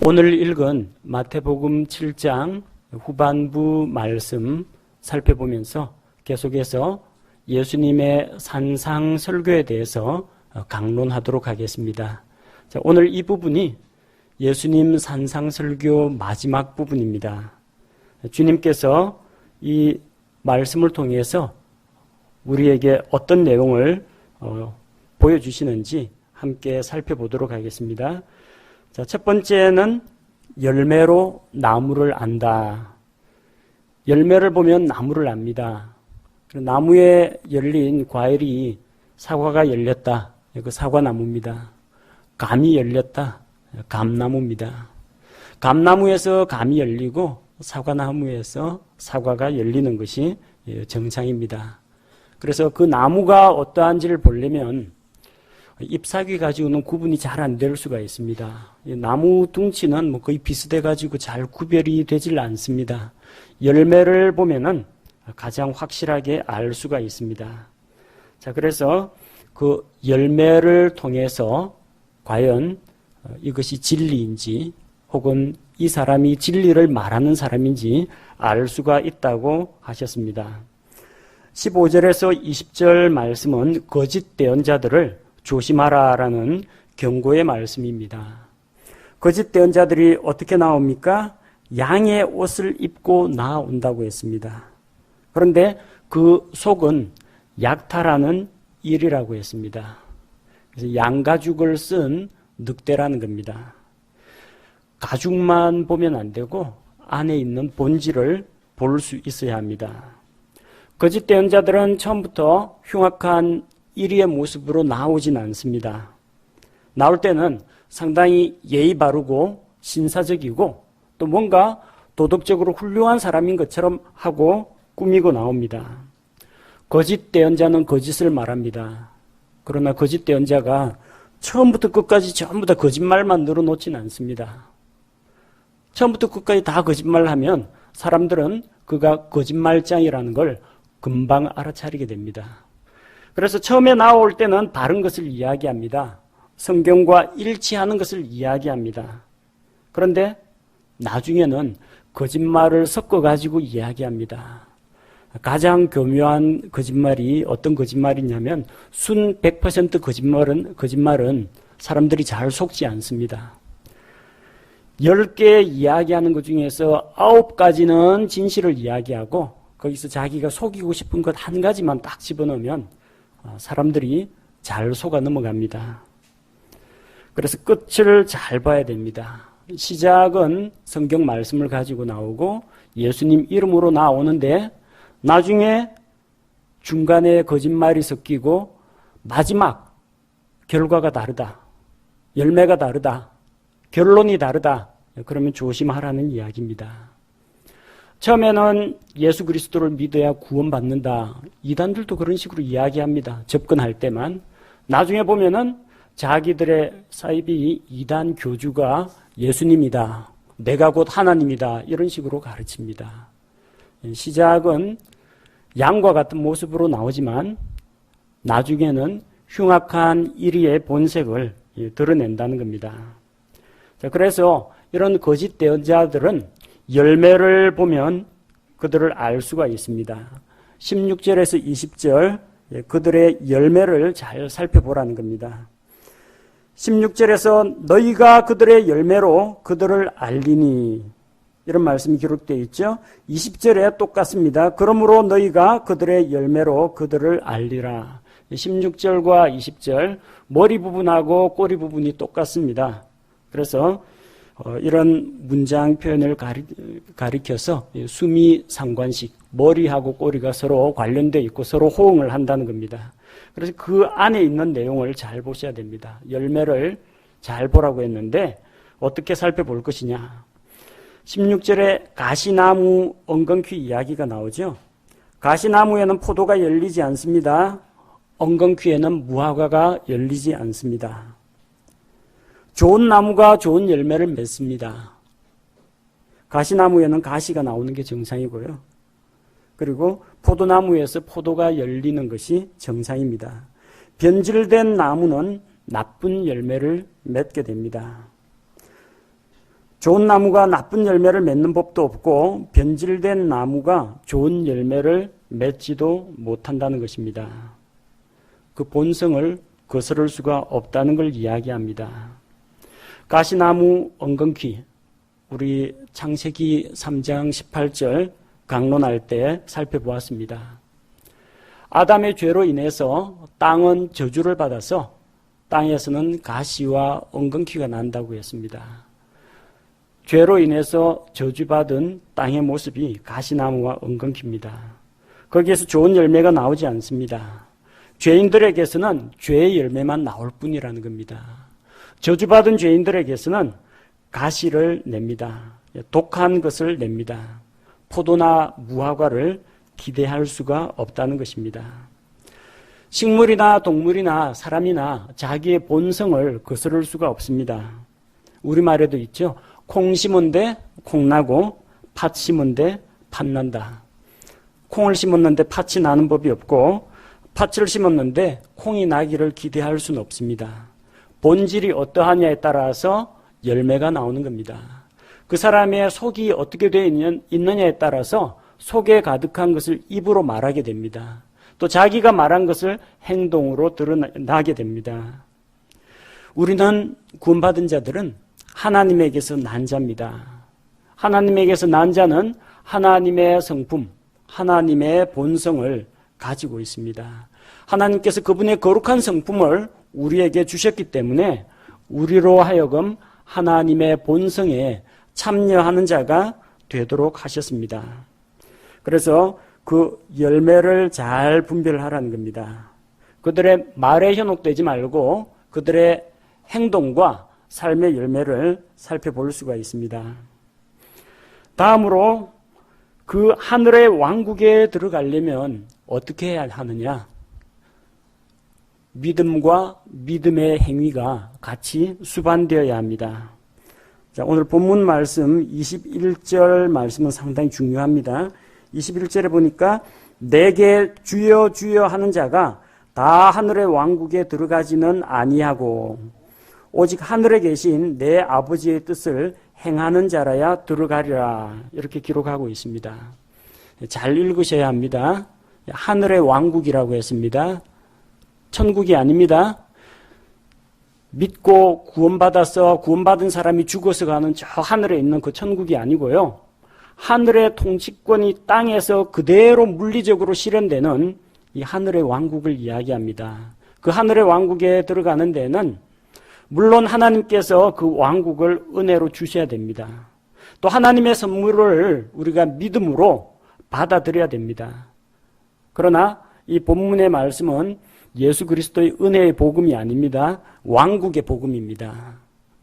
오늘 읽은 마태복음 7장 후반부 말씀 살펴보면서 계속해서 예수님의 산상 설교에 대해서 강론하도록 하겠습니다. 자, 오늘 이 부분이 예수님 산상 설교 마지막 부분입니다. 주님께서 이 말씀을 통해서 우리에게 어떤 내용을 보여주시는지 함께 살펴보도록 하겠습니다. 자, 첫 번째는 열매로 나무를 안다. 열매를 보면 나무를 압니다. 나무에 열린 과일이 사과가 열렸다. 그 사과나무입니다. 감이 열렸다. 감나무입니다. 감나무에서 감이 열리고 사과나무에서 사과가 열리는 것이 정상입니다. 그래서 그 나무가 어떠한지를 보려면 잎사귀 가지고는 구분이 잘 안 될 수가 있습니다. 나무 둥치는 거의 비슷해 가지고 잘 구별이 되질 않습니다. 열매를 보면은 가장 확실하게 알 수가 있습니다. 자, 그래서 그 열매를 통해서 과연 이것이 진리인지 혹은 이 사람이 진리를 말하는 사람인지 알 수가 있다고 하셨습니다. 15절에서 20절 말씀은 거짓 대언자들을 조심하라라는 경고의 말씀입니다. 거짓 대언자들이 어떻게 나옵니까? 양의 옷을 입고 나온다고 했습니다. 그런데 그 속은 약탈하는 일이라고 했습니다. 그래서 양가죽을 쓴 늑대라는 겁니다. 가죽만 보면 안 되고 안에 있는 본질을 볼 수 있어야 합니다. 거짓 대언자들은 처음부터 흉악한 이리의 모습으로 나오진 않습니다. 나올 때는 상당히 예의 바르고 신사적이고 또 뭔가 도덕적으로 훌륭한 사람인 것처럼 하고 꾸미고 나옵니다. 거짓 대언자는 거짓을 말합니다. 그러나 거짓 대언자가 처음부터 끝까지 전부 다 거짓말만 늘어놓지는 않습니다. 처음부터 끝까지 다 거짓말을 하면 사람들은 그가 거짓말장이라는 걸 금방 알아차리게 됩니다. 그래서 처음에 나올 때는 바른 것을 이야기합니다. 성경과 일치하는 것을 이야기합니다. 그런데 나중에는 거짓말을 섞어가지고 이야기합니다. 가장 교묘한 거짓말이 어떤 거짓말이냐면 순 100% 거짓말은 사람들이 잘 속지 않습니다. 10개 이야기하는 것 중에서 9가지는 진실을 이야기하고 거기서 자기가 속이고 싶은 것 한 가지만 딱 집어넣으면 사람들이 잘 속아 넘어갑니다. 그래서 끝을 잘 봐야 됩니다. 시작은 성경 말씀을 가지고 나오고 예수님 이름으로 나오는데 나중에 중간에 거짓말이 섞이고 마지막 결과가 다르다. 열매가 다르다. 결론이 다르다. 그러면 조심하라는 이야기입니다. 처음에는 예수 그리스도를 믿어야 구원받는다. 이단들도 그런 식으로 이야기합니다. 접근할 때만. 나중에 보면은 자기들의 사이비 이단 교주가 예수님이다. 내가 곧 하나님이다. 이런 식으로 가르칩니다. 시작은 양과 같은 모습으로 나오지만 나중에는 흉악한 이리의 본색을 드러낸다는 겁니다. 자, 그래서 이런 거짓 대언자들은 열매를 보면 그들을 알 수가 있습니다. 16절에서 20절 그들의 열매를 잘 살펴보라는 겁니다. 16절에서 너희가 그들의 열매로 그들을 알리니 이런 말씀이 기록되어 있죠. 20절에 똑같습니다. 그러므로 너희가 그들의 열매로 그들을 알리라. 16절과 20절 머리 부분하고 꼬리 부분이 똑같습니다. 그래서 이런 문장 표현을 가리켜서 수미상관식, 머리하고 꼬리가 서로 관련되어 있고 서로 호응을 한다는 겁니다. 그래서 그 안에 있는 내용을 잘 보셔야 됩니다. 열매를 잘 보라고 했는데 어떻게 살펴볼 것이냐. 16절에 가시나무 엉겅퀴 이야기가 나오죠. 가시나무에는 포도가 열리지 않습니다. 엉겅퀴에는 무화과가 열리지 않습니다. 좋은 나무가 좋은 열매를 맺습니다. 가시나무에는 가시가 나오는 게 정상이고요. 그리고 포도나무에서 포도가 열리는 것이 정상입니다. 변질된 나무는 나쁜 열매를 맺게 됩니다. 좋은 나무가 나쁜 열매를 맺는 법도 없고 변질된 나무가 좋은 열매를 맺지도 못한다는 것입니다. 그 본성을 거스를 수가 없다는 걸 이야기합니다. 가시나무 엉겅퀴, 우리 창세기 3장 18절 강론할 때 살펴보았습니다. 아담의 죄로 인해서 땅은 저주를 받아서 땅에서는 가시와 엉겅퀴가 난다고 했습니다. 죄로 인해서 저주받은 땅의 모습이 가시나무와 엉겅퀴입니다. 거기에서 좋은 열매가 나오지 않습니다. 죄인들에게서는 죄의 열매만 나올 뿐이라는 겁니다. 저주받은 죄인들에게서는 가시를 냅니다. 독한 것을 냅니다. 포도나 무화과를 기대할 수가 없다는 것입니다. 식물이나 동물이나 사람이나 자기의 본성을 거스를 수가 없습니다. 우리말에도 있죠. 콩 심은데 콩 나고 팥 심은데 팥 난다. 콩을 심었는데 팥이 나는 법이 없고 팥을 심었는데 콩이 나기를 기대할 수는 없습니다. 본질이 어떠하냐에 따라서 열매가 나오는 겁니다. 그 사람의 속이 어떻게 되어 있느냐에 따라서 속에 가득한 것을 입으로 말하게 됩니다. 또 자기가 말한 것을 행동으로 드러나게 됩니다. 우리는 구원받은 자들은 하나님에게서 난 자입니다. 하나님에게서 난 자는 하나님의 성품, 하나님의 본성을 가지고 있습니다. 하나님께서 그분의 거룩한 성품을 우리에게 주셨기 때문에 우리로 하여금 하나님의 본성에 참여하는 자가 되도록 하셨습니다. 그래서 그 열매를 잘 분별하라는 겁니다. 그들의 말에 현혹되지 말고 그들의 행동과 삶의 열매를 살펴볼 수가 있습니다. 다음으로 그 하늘의 왕국에 들어가려면 어떻게 해야 하느냐? 믿음과 믿음의 행위가 같이 수반되어야 합니다. 자, 오늘 본문 말씀 21절 말씀은 상당히 중요합니다. 21절에 보니까 내게 주여 주여 하는 자가 다 하늘의 왕국에 들어가지는 아니하고 오직 하늘에 계신 내 아버지의 뜻을 행하는 자라야 들어가리라. 이렇게 기록하고 있습니다. 잘 읽으셔야 합니다. 하늘의 왕국이라고 했습니다. 천국이 아닙니다. 믿고 구원받아서 구원받은 사람이 죽어서 가는 저 하늘에 있는 그 천국이 아니고요. 하늘의 통치권이 땅에서 그대로 물리적으로 실현되는 이 하늘의 왕국을 이야기합니다. 그 하늘의 왕국에 들어가는 데는 물론 하나님께서 그 왕국을 은혜로 주셔야 됩니다. 또 하나님의 선물을 우리가 믿음으로 받아들여야 됩니다. 그러나 이 본문의 말씀은 예수 그리스도의 은혜의 복음이 아닙니다. 왕국의 복음입니다.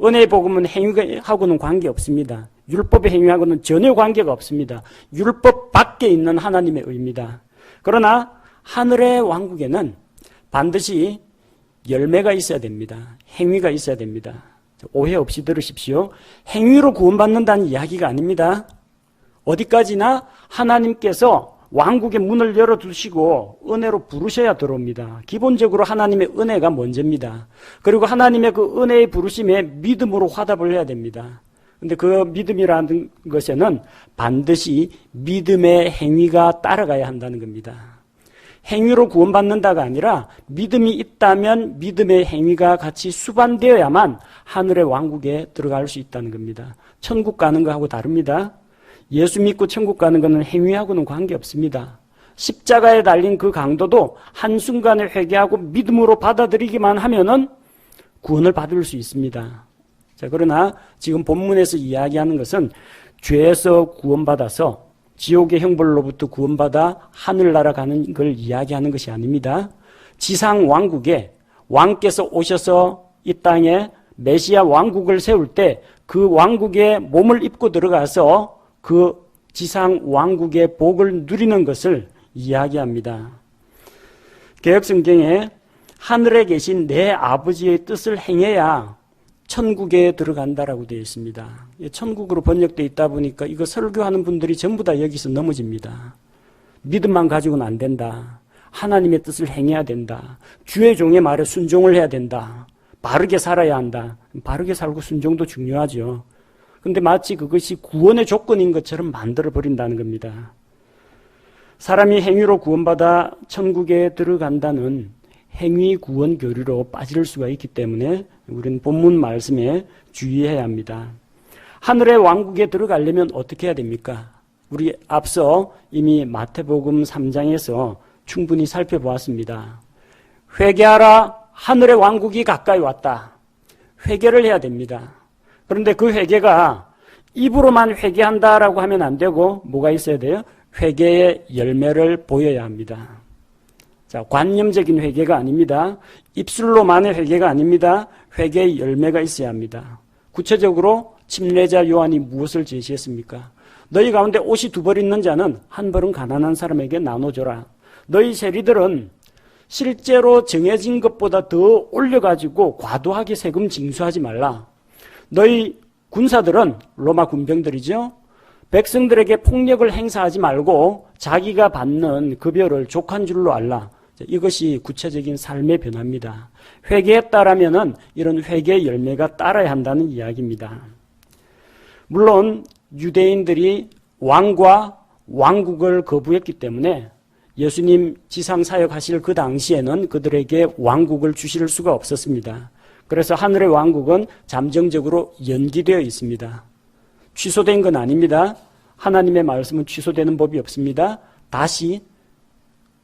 은혜의 복음은 행위하고는 관계없습니다. 율법의 행위하고는 전혀 관계가 없습니다. 율법 밖에 있는 하나님의 의입니다. 그러나 하늘의 왕국에는 반드시 열매가 있어야 됩니다. 행위가 있어야 됩니다. 오해 없이 들으십시오. 행위로 구원받는다는 이야기가 아닙니다. 어디까지나 하나님께서 왕국의 문을 열어두시고 은혜로 부르셔야 들어옵니다. 기본적으로 하나님의 은혜가 먼저입니다. 그리고 하나님의 그 은혜의 부르심에 믿음으로 화답을 해야 됩니다. 근데 그 믿음이라는 것에는 반드시 믿음의 행위가 따라가야 한다는 겁니다. 행위로 구원받는다가 아니라 믿음이 있다면 믿음의 행위가 같이 수반되어야만 하늘의 왕국에 들어갈 수 있다는 겁니다. 천국 가는 거하고 다릅니다. 예수 믿고 천국 가는 것은 행위하고는 관계없습니다. 십자가에 달린 그 강도도 한순간에 회개하고 믿음으로 받아들이기만 하면은 구원을 받을 수 있습니다. 자, 그러나 지금 본문에서 이야기하는 것은 죄에서 구원받아서 지옥의 형벌로부터 구원받아 하늘나라 가는 걸 이야기하는 것이 아닙니다. 지상 왕국에 왕께서 오셔서 이 땅에 메시아 왕국을 세울 때 그 왕국에 몸을 입고 들어가서 그 지상 왕국의 복을 누리는 것을 이야기합니다. 개혁성경에 하늘에 계신 내 아버지의 뜻을 행해야 천국에 들어간다라고 되어 있습니다. 천국으로 번역되어 있다 보니까 이거 설교하는 분들이 전부 다 여기서 넘어집니다. 믿음만 가지고는 안 된다. 하나님의 뜻을 행해야 된다. 주의 종의 말에 순종을 해야 된다. 바르게 살아야 한다. 바르게 살고 순종도 중요하죠. 근데 마치 그것이 구원의 조건인 것처럼 만들어버린다는 겁니다. 사람이 행위로 구원받아 천국에 들어간다는 행위 구원 교리로 빠질 수가 있기 때문에 우리는 본문 말씀에 주의해야 합니다. 하늘의 왕국에 들어가려면 어떻게 해야 됩니까? 우리 앞서 이미 마태복음 3장에서 충분히 살펴보았습니다. 회개하라, 하늘의 왕국이 가까이 왔다. 회개를 해야 됩니다. 그런데 그 회개가 입으로만 회개한다라고 하면 안 되고 뭐가 있어야 돼요? 회개의 열매를 보여야 합니다. 자, 관념적인 회개가 아닙니다. 입술로만의 회개가 아닙니다. 회개의 열매가 있어야 합니다. 구체적으로 침례자 요한이 무엇을 제시했습니까? 너희 가운데 옷이 2벌 있는 자는 1벌은 가난한 사람에게 나눠줘라. 너희 세리들은 실제로 정해진 것보다 더 올려가지고 과도하게 세금 징수하지 말라. 너희 군사들은 로마 군병들이죠. 백성들에게 폭력을 행사하지 말고 자기가 받는 급여를 족한 줄로 알라. 이것이 구체적인 삶의 변화입니다. 회개했다라면은 이런 회개의 열매가 따라야 한다는 이야기입니다. 물론 유대인들이 왕과 왕국을 거부했기 때문에 예수님 지상사역 하실 그 당시에는 그들에게 왕국을 주실 수가 없었습니다. 그래서 하늘의 왕국은 잠정적으로 연기되어 있습니다. 취소된 건 아닙니다. 하나님의 말씀은 취소되는 법이 없습니다. 다시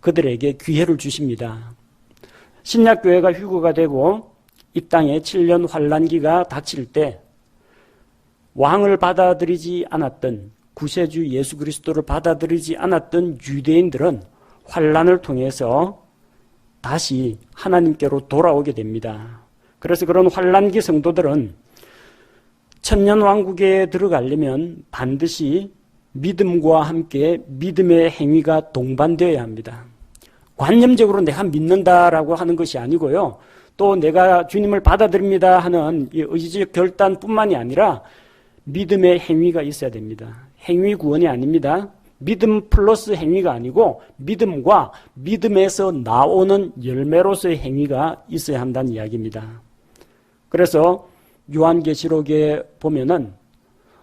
그들에게 기회를 주십니다. 신약교회가 휴거가 되고 이 땅에 7년 환란기가 닥칠 때 왕을 받아들이지 않았던 구세주 예수 그리스도를 받아들이지 않았던 유대인들은 환란을 통해서 다시 하나님께로 돌아오게 됩니다. 그래서 그런 환란기 성도들은 천년왕국에 들어가려면 반드시 믿음과 함께 믿음의 행위가 동반되어야 합니다. 관념적으로 내가 믿는다라고 하는 것이 아니고요. 또 내가 주님을 받아들입니다 하는 이 의지적 결단뿐만이 아니라 믿음의 행위가 있어야 됩니다. 행위 구원이 아닙니다. 믿음 플러스 행위가 아니고 믿음과 믿음에서 나오는 열매로서의 행위가 있어야 한다는 이야기입니다. 그래서 요한계시록에 보면은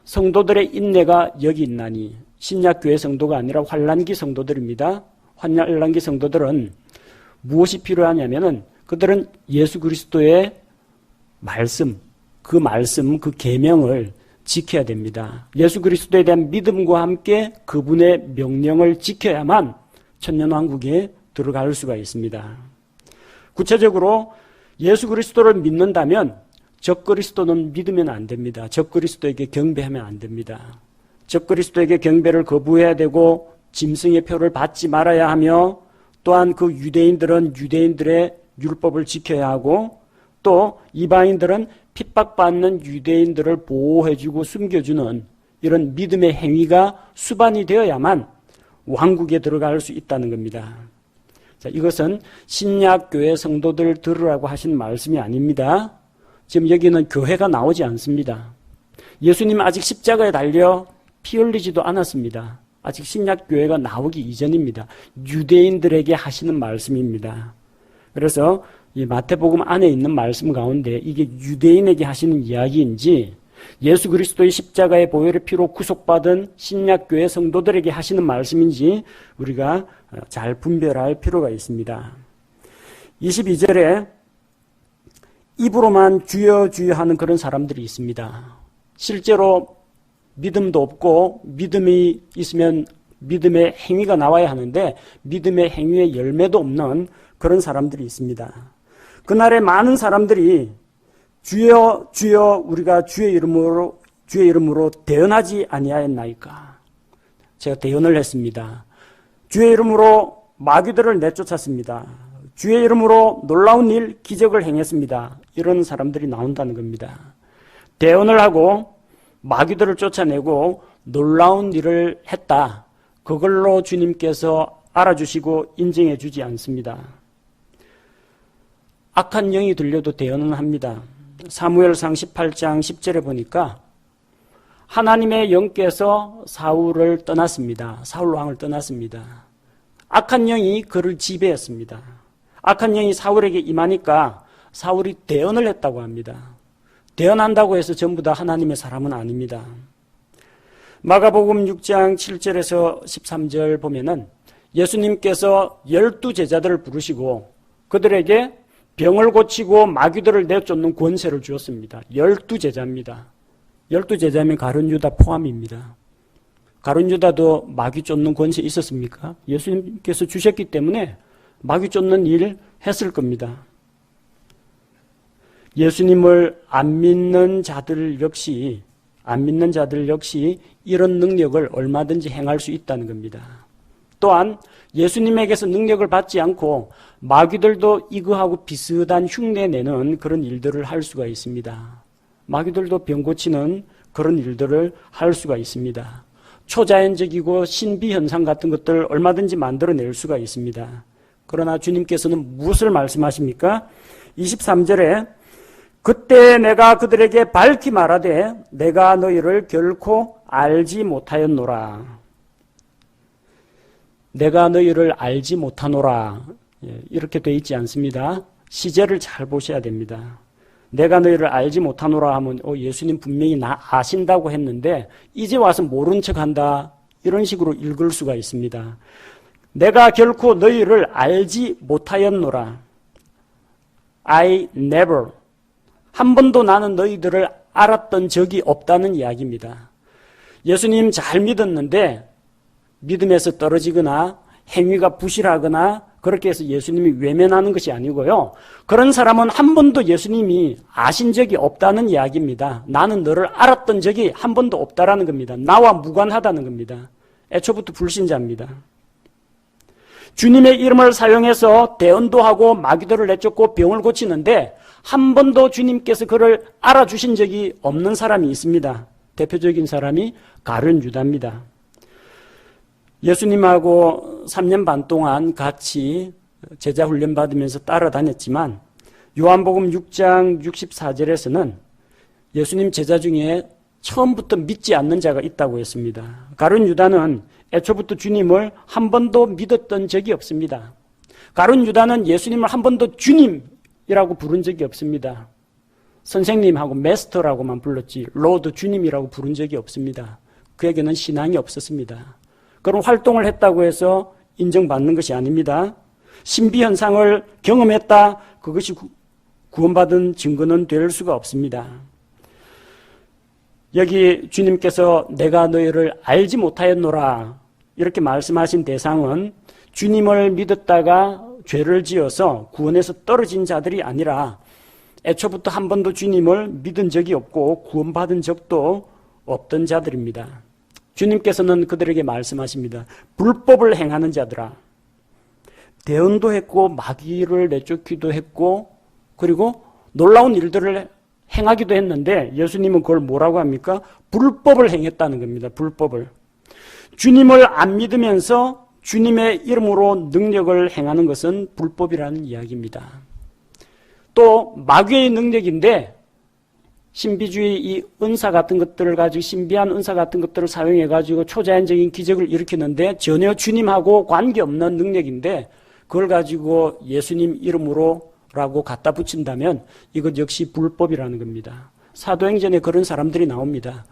성도들의 인내가 여기 있나니, 신약교회 성도가 아니라 환란기 성도들입니다. 환란기 성도들은 무엇이 필요하냐면은 그들은 예수 그리스도의 말씀, 그 계명을 지켜야 됩니다. 예수 그리스도에 대한 믿음과 함께 그분의 명령을 지켜야만 천년왕국에 들어갈 수가 있습니다. 구체적으로 예수 그리스도를 믿는다면 적그리스도는 믿으면 안 됩니다. 적그리스도에게 경배하면 안 됩니다. 적그리스도에게 경배를 거부해야 되고 짐승의 표를 받지 말아야 하며, 또한 그 유대인들은 유대인들의 율법을 지켜야 하고, 또 이방인들은 핍박받는 유대인들을 보호해주고 숨겨주는 이런 믿음의 행위가 수반이 되어야만 왕국에 들어갈 수 있다는 겁니다. 자, 이것은 신약교회 성도들 들으라고 하신 말씀이 아닙니다. 지금 여기는 교회가 나오지 않습니다. 예수님 아직 십자가에 달려 피 흘리지도 않았습니다. 아직 신약교회가 나오기 이전입니다. 유대인들에게 하시는 말씀입니다. 그래서 이 마태복음 안에 있는 말씀 가운데 이게 유대인에게 하시는 이야기인지 예수 그리스도의 십자가의 보혈의 피로 구속받은 신약교회 성도들에게 하시는 말씀인지 우리가 잘 분별할 필요가 있습니다. 22절에 입으로만 주여 주여 하는 그런 사람들이 있습니다. 실제로 믿음도 없고 믿음이 있으면 믿음의 행위가 나와야 하는데 믿음의 행위의 열매도 없는 그런 사람들이 있습니다. 그날에 많은 사람들이 주여 주여 우리가 주의 이름으로 대언하지 아니하였나이까. 제가 대언을 했습니다. 주의 이름으로 마귀들을 내쫓았습니다. 주의 이름으로 놀라운 일, 기적을 행했습니다. 이런 사람들이 나온다는 겁니다. 대언을 하고 마귀들을 쫓아내고 놀라운 일을 했다. 그걸로 주님께서 알아주시고 인정해 주지 않습니다. 악한 영이 들려도 대언은 합니다. 사무엘상 18장 10절에 보니까 하나님의 영께서 사울을 떠났습니다. 사울 왕을 떠났습니다. 악한 영이 그를 지배했습니다. 악한 영이 사울에게 임하니까 사울이 대언을 했다고 합니다. 대언한다고 해서 전부 다 하나님의 사람은 아닙니다. 마가복음 6장 7절에서 13절 보면은 예수님께서 12제자들을 부르시고 그들에게 병을 고치고 마귀들을 내쫓는 권세를 주었습니다. 12제자입니다. 12제자면 가룟 유다 포함입니다. 가룟 유다도 마귀 쫓는 권세 있었습니까? 예수님께서 주셨기 때문에 마귀 쫓는 일 했을 겁니다. 예수님을 안 믿는 자들 역시 이런 능력을 얼마든지 행할 수 있다는 겁니다. 또한 예수님에게서 능력을 받지 않고 마귀들도 이거하고 비슷한 흉내내는 그런 일들을 할 수가 있습니다. 마귀들도 병 고치는 그런 일들을 할 수가 있습니다. 초자연적이고 신비현상 같은 것들을 얼마든지 만들어낼 수가 있습니다. 그러나 주님께서는 무엇을 말씀하십니까? 23절에 그때 내가 그들에게 밝히 말하되 내가 너희를 결코 알지 못하였노라. 내가 너희를 알지 못하노라. 이렇게 돼 있지 않습니다. 시제를 잘 보셔야 됩니다. 내가 너희를 알지 못하노라 하면 예수님 분명히 나 아신다고 했는데 이제 와서 모른 척한다. 이런 식으로 읽을 수가 있습니다. 내가 결코 너희를 알지 못하였노라. I never. 한 번도 나는 너희들을 알았던 적이 없다는 이야기입니다. 예수님 잘 믿었는데 믿음에서 떨어지거나 행위가 부실하거나 그렇게 해서 예수님이 외면하는 것이 아니고요. 그런 사람은 한 번도 예수님이 아신 적이 없다는 이야기입니다. 나는 너를 알았던 적이 한 번도 없다라는 겁니다. 나와 무관하다는 겁니다. 애초부터 불신자입니다. 주님의 이름을 사용해서 대언도 하고 마귀들을 내쫓고 병을 고치는데 한 번도 주님께서 그를 알아주신 적이 없는 사람이 있습니다. 대표적인 사람이 가룟 유다입니다. 예수님하고 3년 반 동안 같이 제자 훈련 받으면서 따라다녔지만 요한복음 6장 64절에서는 예수님 제자 중에 처음부터 믿지 않는 자가 있다고 했습니다. 가룟 유다는 애초부터 주님을 한 번도 믿었던 적이 없습니다. 가룟 유다는 예수님을 한 번도 주님이라고 부른 적이 없습니다. 선생님하고 메스터라고만 불렀지 로드 주님이라고 부른 적이 없습니다. 그에게는 신앙이 없었습니다. 그런 활동을 했다고 해서 인정받는 것이 아닙니다. 신비현상을 경험했다. 그것이 구원받은 증거는 될 수가 없습니다. 여기 주님께서 내가 너희를 알지 못하였노라 이렇게 말씀하신 대상은 주님을 믿었다가 죄를 지어서 구원에서 떨어진 자들이 아니라 애초부터 한 번도 주님을 믿은 적이 없고 구원받은 적도 없던 자들입니다. 주님께서는 그들에게 말씀하십니다. 불법을 행하는 자들아. 대언도 했고 마귀를 내쫓기도 했고 그리고 놀라운 일들을 행하기도 했는데 예수님은 그걸 뭐라고 합니까? 불법을 행했다는 겁니다. 불법을. 주님을 안 믿으면서 주님의 이름으로 능력을 행하는 것은 불법이라는 이야기입니다. 또 마귀의 능력인데 신비주의 이 은사 같은 것들을 가지고 신비한 은사 같은 것들을 사용해 가지고 초자연적인 기적을 일으키는데 전혀 주님하고 관계없는 능력인데 그걸 가지고 예수님 이름으로라고 갖다 붙인다면 이것 역시 불법이라는 겁니다. 사도행전에 그런 사람들이 나옵니다.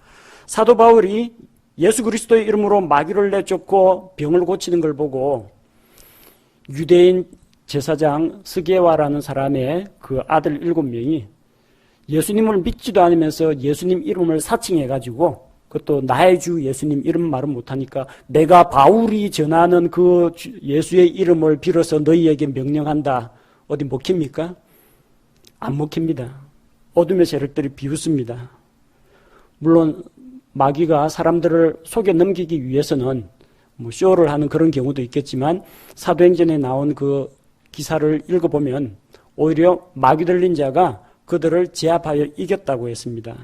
사도 바울이 예수 그리스도의 이름으로 마귀를 내쫓고 병을 고치는 걸 보고 유대인 제사장 스게와라는 사람의 그 아들 7명이 예수님을 믿지도 않으면서 예수님 이름을 사칭해가지고 그것도 나의 주 예수님 이름 말은 못하니까 내가 바울이 전하는 그 예수의 이름을 빌어서 너희에게 명령한다. 어디 먹힙니까? 안 먹힙니다. 어둠의 세력들이 비웃습니다. 물론 마귀가 사람들을 속여 넘기기 위해서는 쇼를 하는 그런 경우도 있겠지만 사도행전에 나온 그 기사를 읽어보면 오히려 마귀 들린 자가 그들을 제압하여 이겼다고 했습니다.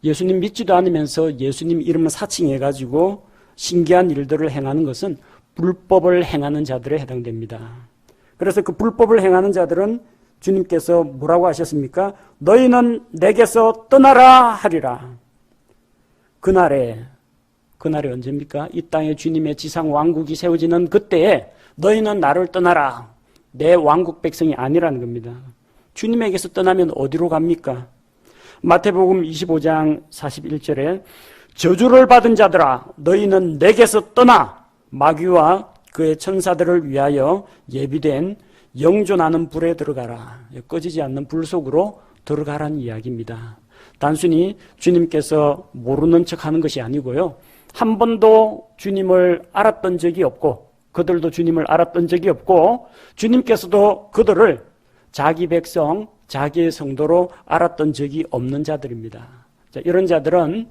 예수님 믿지도 않으면서 예수님 이름을 사칭해가지고 신기한 일들을 행하는 것은 불법을 행하는 자들에 해당됩니다. 그래서 그 불법을 행하는 자들은 주님께서 뭐라고 하셨습니까? 너희는 내게서 떠나라 하리라. 그날이 언제입니까? 이 땅에 주님의 지상 왕국이 세워지는 그때에 너희는 나를 떠나라. 내 왕국 백성이 아니라는 겁니다. 주님에게서 떠나면 어디로 갑니까? 마태복음 25장 41절에 저주를 받은 자들아 너희는 내게서 떠나 마귀와 그의 천사들을 위하여 예비된 영존하는 불에 들어가라. 꺼지지 않는 불 속으로 들어가라는 이야기입니다. 단순히 주님께서 모르는 척하는 것이 아니고요. 한 번도 주님을 알았던 적이 없고 그들도 주님을 알았던 적이 없고 주님께서도 그들을 자기 백성, 자기의 성도로 알았던 적이 없는 자들입니다. 자, 이런 자들은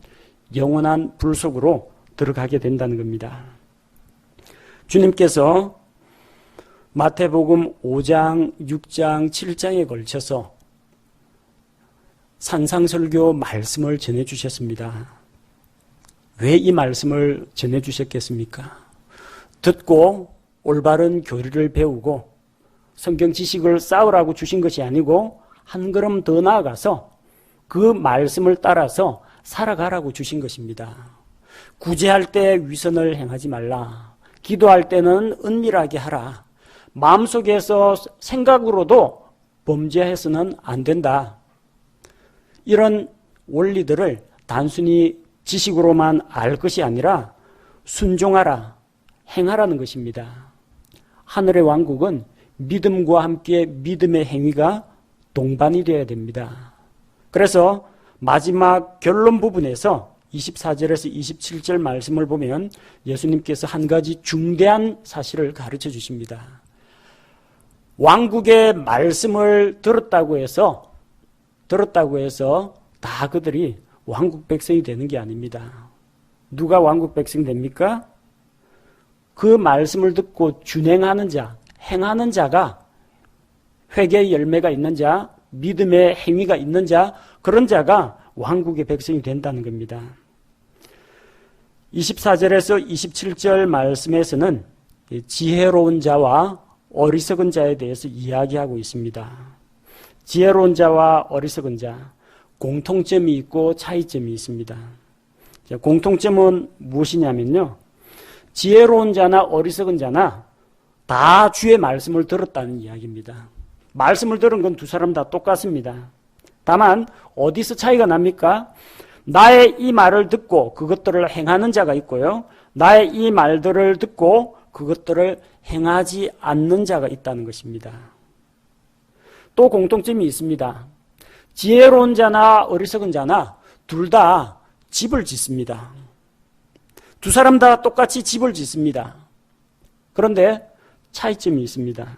영원한 불 속으로 들어가게 된다는 겁니다. 주님께서 마태복음 5장, 6장, 7장에 걸쳐서 산상설교 말씀을 전해주셨습니다. 왜 이 말씀을 전해주셨겠습니까? 듣고 올바른 교리를 배우고 성경 지식을 쌓으라고 주신 것이 아니고 한 걸음 더 나아가서 그 말씀을 따라서 살아가라고 주신 것입니다. 구제할 때 위선을 행하지 말라. 기도할 때는 은밀하게 하라. 마음속에서 생각으로도 범죄해서는 안 된다. 이런 원리들을 단순히 지식으로만 알 것이 아니라 순종하라, 행하라는 것입니다. 하늘의 왕국은 믿음과 함께 믿음의 행위가 동반이 되어야 됩니다. 그래서 마지막 결론 부분에서 24절에서 27절 말씀을 보면 예수님께서 한 가지 중대한 사실을 가르쳐 주십니다. 왕국의 말씀을 들었다고 해서 다 그들이 왕국 백성이 되는 게 아닙니다. 누가 왕국 백성이 됩니까? 그 말씀을 듣고 준행하는 자, 행하는 자가 회개의 열매가 있는 자, 믿음의 행위가 있는 자, 그런 자가 왕국의 백성이 된다는 겁니다. 24절에서 27절 말씀에서는 지혜로운 자와 어리석은 자에 대해서 이야기하고 있습니다. 지혜로운 자와 어리석은 자, 공통점이 있고 차이점이 있습니다. 공통점은 무엇이냐면요. 지혜로운 자나 어리석은 자나 다 주의 말씀을 들었다는 이야기입니다. 말씀을 들은 건 두 사람 다 똑같습니다. 다만 어디서 차이가 납니까? 나의 이 말을 듣고 그것들을 행하는 자가 있고요. 나의 이 말들을 듣고 그것들을 행하지 않는 자가 있다는 것입니다. 또 공통점이 있습니다. 지혜로운 자나 어리석은 자나 둘 다 집을 짓습니다. 두 사람 다 똑같이 집을 짓습니다. 그런데 차이점이 있습니다.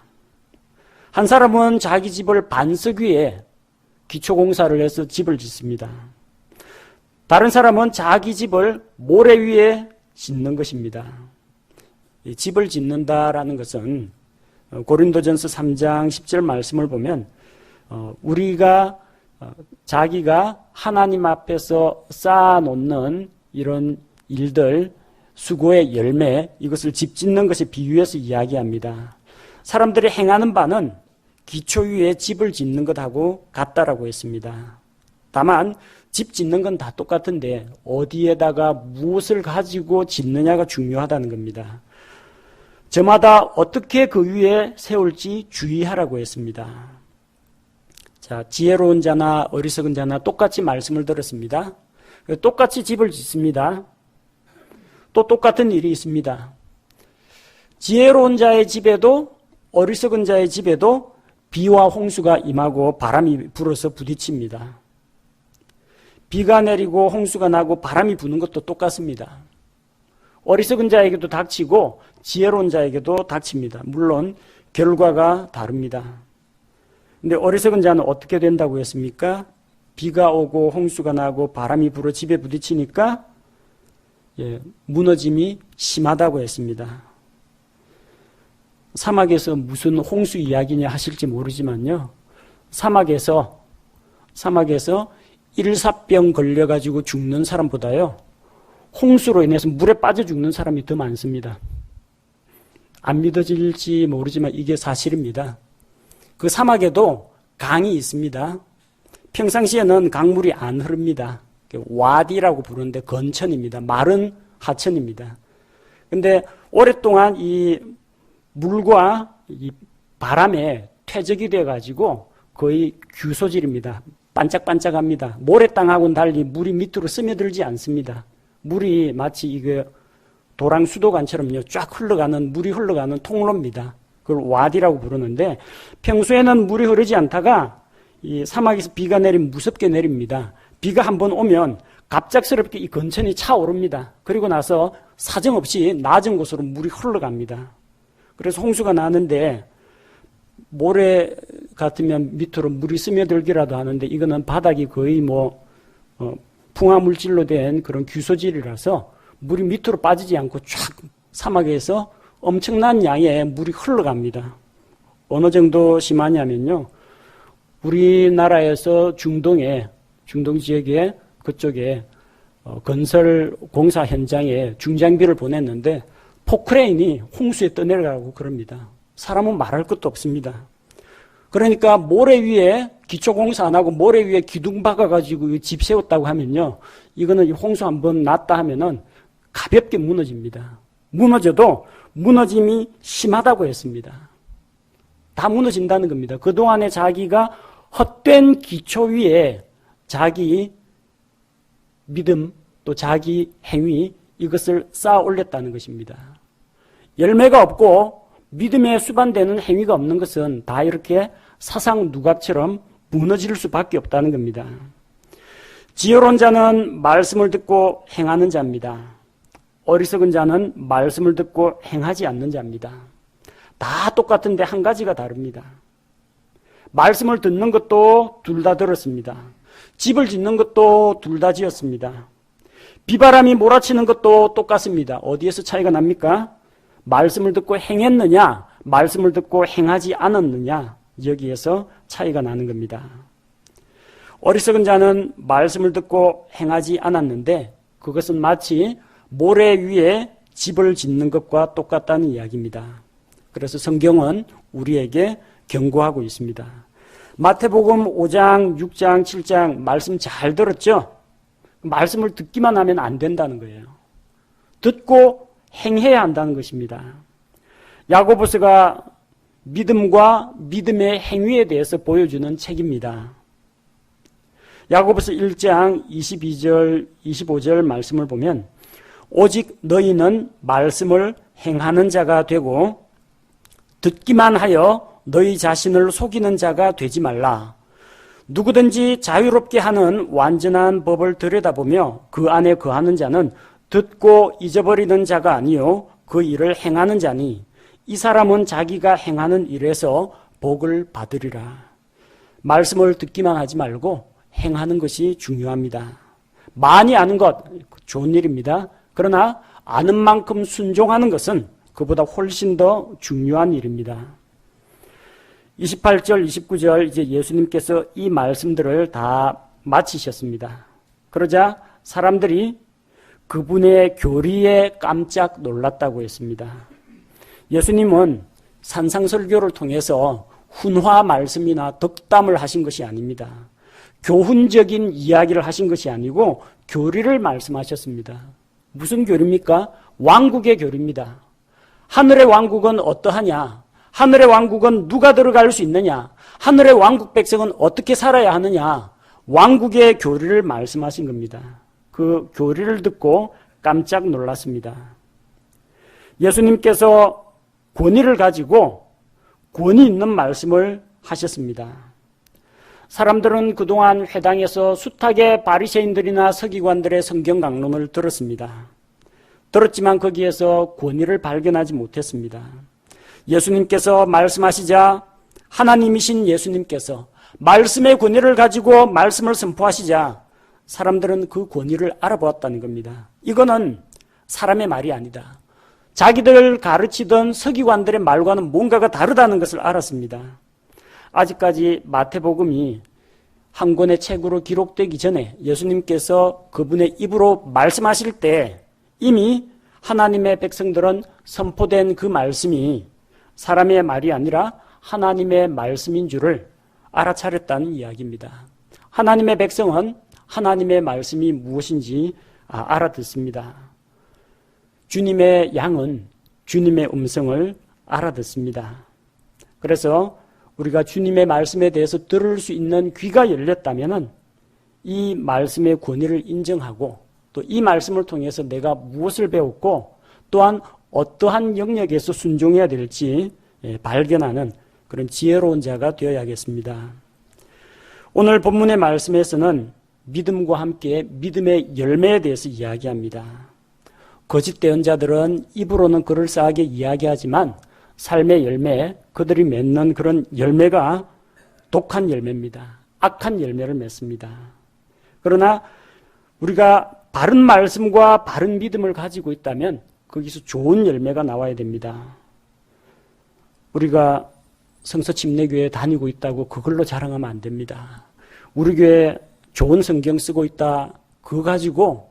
한 사람은 자기 집을 반석 위에 기초공사를 해서 집을 짓습니다. 다른 사람은 자기 집을 모래 위에 짓는 것입니다. 이 집을 짓는다라는 것은 고린도전서 3장 10절 말씀을 보면 우리가 자기가 하나님 앞에서 쌓아놓는 이런 일들, 수고의 열매, 이것을 집 짓는 것에 비유해서 이야기합니다. 사람들이 행하는 바는 기초 위에 집을 짓는 것하고 같다라고 했습니다. 다만 집 짓는 건 다 똑같은데 어디에다가 무엇을 가지고 짓느냐가 중요하다는 겁니다. 저마다 어떻게 그 위에 세울지 주의하라고 했습니다. 자, 지혜로운 자나 어리석은 자나 똑같이 말씀을 들었습니다. 똑같이 집을 짓습니다. 또 똑같은 일이 있습니다. 지혜로운 자의 집에도 어리석은 자의 집에도 비와 홍수가 임하고 바람이 불어서 부딪힙니다. 비가 내리고 홍수가 나고 바람이 부는 것도 똑같습니다. 어리석은 자에게도 닥치고 지혜로운 자에게도 닥칩니다. 물론 결과가 다릅니다. 근데 어리석은 자는 어떻게 된다고 했습니까? 비가 오고 홍수가 나고 바람이 불어 집에 부딪히니까 무너짐이 심하다고 했습니다. 사막에서 무슨 홍수 이야기냐 하실지 모르지만요. 사막에서 일사병 걸려가지고 죽는 사람보다요. 홍수로 인해서 물에 빠져 죽는 사람이 더 많습니다. 안 믿어질지 모르지만 이게 사실입니다. 그 사막에도 강이 있습니다. 평상시에는 강물이 안 흐릅니다. 와디라고 부르는데 건천입니다. 마른 하천입니다. 근데 오랫동안 이 물과 이 바람에 퇴적이 돼가지고 거의 규소질입니다. 반짝반짝합니다. 모래땅하고는 달리 물이 밑으로 스며들지 않습니다. 물이 마치 이게 도랑 수도관처럼요, 쫙 흘러가는, 물이 흘러가는 통로입니다. 그걸 와디라고 부르는데, 평소에는 물이 흐르지 않다가 이 사막에서 비가 내리면 무섭게 내립니다. 비가 한번 오면 갑작스럽게 이 건천이 차오릅니다. 그리고 나서 사정없이 낮은 곳으로 물이 흘러갑니다. 그래서 홍수가 나는데 모래 같으면 밑으로 물이 스며들기라도 하는데, 이거는 바닥이 거의 풍화물질로 된 그런 규소질이라서 물이 밑으로 빠지지 않고 쫙 사막에서 엄청난 양의 물이 흘러갑니다. 어느 정도 심하냐면요, 우리나라에서 중동 지역에 그쪽에 건설 공사 현장에 중장비를 보냈는데 포크레인이 홍수에 떠내려가고 그럽니다. 사람은 말할 것도 없습니다. 그러니까 모래 위에 기초공사 안 하고 모래 위에 기둥 박아가지고 집 세웠다고 하면요, 이거는 홍수 한번 났다 하면은 가볍게 무너집니다. 무너져도 무너짐이 심하다고 했습니다. 다 무너진다는 겁니다. 그동안에 자기가 헛된 기초 위에 자기 믿음 또 자기 행위, 이것을 쌓아 올렸다는 것입니다. 열매가 없고 믿음에 수반되는 행위가 없는 것은 다 이렇게 사상 누각처럼 무너질 수밖에 없다는 겁니다. 지혜로운 자는 말씀을 듣고 행하는 자입니다. 어리석은 자는 말씀을 듣고 행하지 않는 자입니다. 다 똑같은데 한 가지가 다릅니다. 말씀을 듣는 것도 둘 다 들었습니다. 집을 짓는 것도 둘 다 지었습니다. 비바람이 몰아치는 것도 똑같습니다. 어디에서 차이가 납니까? 말씀을 듣고 행했느냐, 말씀을 듣고 행하지 않았느냐, 여기에서 차이가 나는 겁니다. 어리석은 자는 말씀을 듣고 행하지 않았는데 그것은 마치 모래 위에 집을 짓는 것과 똑같다는 이야기입니다. 그래서 성경은 우리에게 경고하고 있습니다. 마태복음 5장, 6장, 7장 말씀 잘 들었죠? 말씀을 듣기만 하면 안 된다는 거예요. 듣고 행해야 한다는 것입니다. 야고보서가 믿음과 믿음의 행위에 대해서 보여주는 책입니다. 야고보서 1장 22절, 25절 말씀을 보면 오직 너희는 말씀을 행하는 자가 되고 듣기만 하여 너희 자신을 속이는 자가 되지 말라. 누구든지 자유롭게 하는 완전한 법을 들여다보며 그 안에 거하는 자는 듣고 잊어버리는 자가 아니요 그 일을 행하는 자니 이 사람은 자기가 행하는 일에서 복을 받으리라. 말씀을 듣기만 하지 말고 행하는 것이 중요합니다. 많이 아는 것 좋은 일입니다. 그러나 아는 만큼 순종하는 것은 그보다 훨씬 더 중요한 일입니다. 28절, 29절 이제 예수님께서 이 말씀들을 다 마치셨습니다. 그러자 사람들이 그분의 교리에 깜짝 놀랐다고 했습니다. 예수님은 산상설교를 통해서 훈화 말씀이나 덕담을 하신 것이 아닙니다. 교훈적인 이야기를 하신 것이 아니고 교리를 말씀하셨습니다. 무슨 교리입니까? 왕국의 교리입니다. 하늘의 왕국은 어떠하냐? 하늘의 왕국은 누가 들어갈 수 있느냐? 하늘의 왕국 백성은 어떻게 살아야 하느냐? 왕국의 교리를 말씀하신 겁니다. 그 교리를 듣고 깜짝 놀랐습니다. 예수님께서 권위를 가지고 권위 있는 말씀을 하셨습니다. 사람들은 그동안 회당에서 숱하게 바리새인들이나 서기관들의 성경 강론을 들었습니다. 들었지만 거기에서 권위를 발견하지 못했습니다. 예수님께서 말씀하시자 하나님이신 예수님께서 말씀의 권위를 가지고 말씀을 선포하시자 사람들은 그 권위를 알아보았다는 겁니다. 이거는 사람의 말이 아니다. 자기들 가르치던 서기관들의 말과는 뭔가가 다르다는 것을 알았습니다. 아직까지 마태복음이 한 권의 책으로 기록되기 전에 예수님께서 그분의 입으로 말씀하실 때 이미 하나님의 백성들은 선포된 그 말씀이 사람의 말이 아니라 하나님의 말씀인 줄을 알아차렸다는 이야기입니다. 하나님의 백성은 하나님의 말씀이 무엇인지 알아듣습니다. 주님의 양은 주님의 음성을 알아듣습니다. 그래서 우리가 주님의 말씀에 대해서 들을 수 있는 귀가 열렸다면은 이 말씀의 권위를 인정하고 또 이 말씀을 통해서 내가 무엇을 배웠고 또한 어떠한 영역에서 순종해야 될지 발견하는 그런 지혜로운 자가 되어야겠습니다. 오늘 본문의 말씀에서는 믿음과 함께 믿음의 열매에 대해서 이야기합니다. 거짓 대언자들은 입으로는 그럴싸하게 이야기하지만 삶의 열매, 그들이 맺는 그런 열매가 독한 열매입니다. 악한 열매를 맺습니다. 그러나 우리가 바른 말씀과 바른 믿음을 가지고 있다면 거기서 좋은 열매가 나와야 됩니다. 우리가 성서 침례교회에 다니고 있다고 그걸로 자랑하면 안 됩니다. 우리 교회 좋은 성경 쓰고 있다, 그거 가지고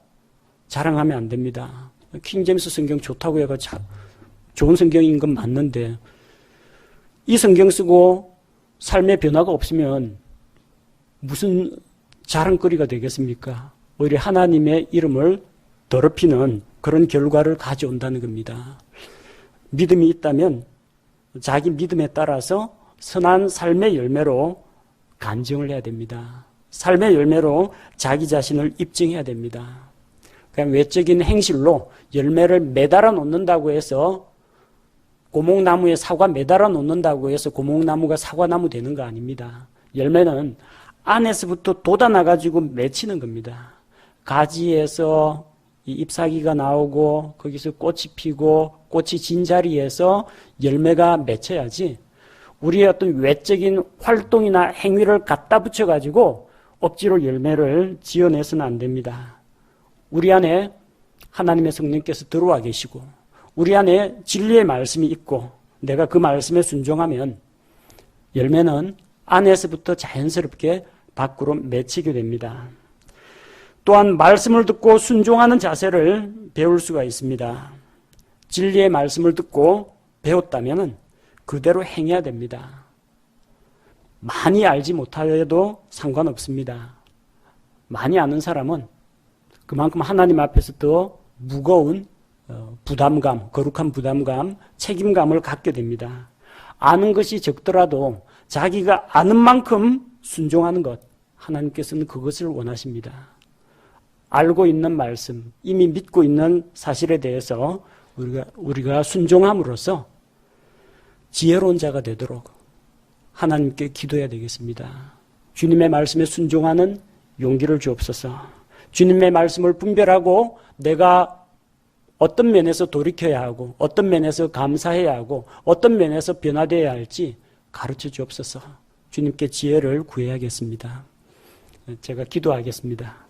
자랑하면 안 됩니다. 킹제임스 성경 좋다고 해가 좋은 성경인 건 맞는데 이 성경 쓰고 삶의 변화가 없으면 무슨 자랑거리가 되겠습니까? 오히려 하나님의 이름을 더럽히는 그런 결과를 가져온다는 겁니다. 믿음이 있다면 자기 믿음에 따라서 선한 삶의 열매로 간증을 해야 됩니다. 삶의 열매로 자기 자신을 입증해야 됩니다. 그냥 외적인 행실로 열매를 매달아 놓는다고 해서 고목나무에 사과 매달아 놓는다고 해서 고목나무가 사과나무 되는 거 아닙니다. 열매는 안에서부터 돋아나가지고 맺히는 겁니다. 가지에서 이 잎사귀가 나오고 거기서 꽃이 피고 꽃이 진 자리에서 열매가 맺혀야지 우리의 어떤 외적인 활동이나 행위를 갖다 붙여가지고 억지로 열매를 지어내서는 안 됩니다. 우리 안에 하나님의 성령께서 들어와 계시고 우리 안에 진리의 말씀이 있고 내가 그 말씀에 순종하면 열매는 안에서부터 자연스럽게 밖으로 맺히게 됩니다. 또한 말씀을 듣고 순종하는 자세를 배울 수가 있습니다. 진리의 말씀을 듣고 배웠다면 그대로 행해야 됩니다. 많이 알지 못하여도 상관없습니다. 많이 아는 사람은 그만큼 하나님 앞에서 더 무거운 부담감, 거룩한 부담감, 책임감을 갖게 됩니다. 아는 것이 적더라도 자기가 아는 만큼 순종하는 것, 하나님께서는 그것을 원하십니다. 알고 있는 말씀, 이미 믿고 있는 사실에 대해서 우리가 순종함으로써 지혜로운 자가 되도록 하나님께 기도해야 되겠습니다. 주님의 말씀에 순종하는 용기를 주옵소서. 주님의 말씀을 분별하고 내가 어떤 면에서 돌이켜야 하고 어떤 면에서 감사해야 하고 어떤 면에서 변화되어야 할지 가르쳐 주옵소서. 주님께 지혜를 구해야겠습니다. 제가 기도하겠습니다.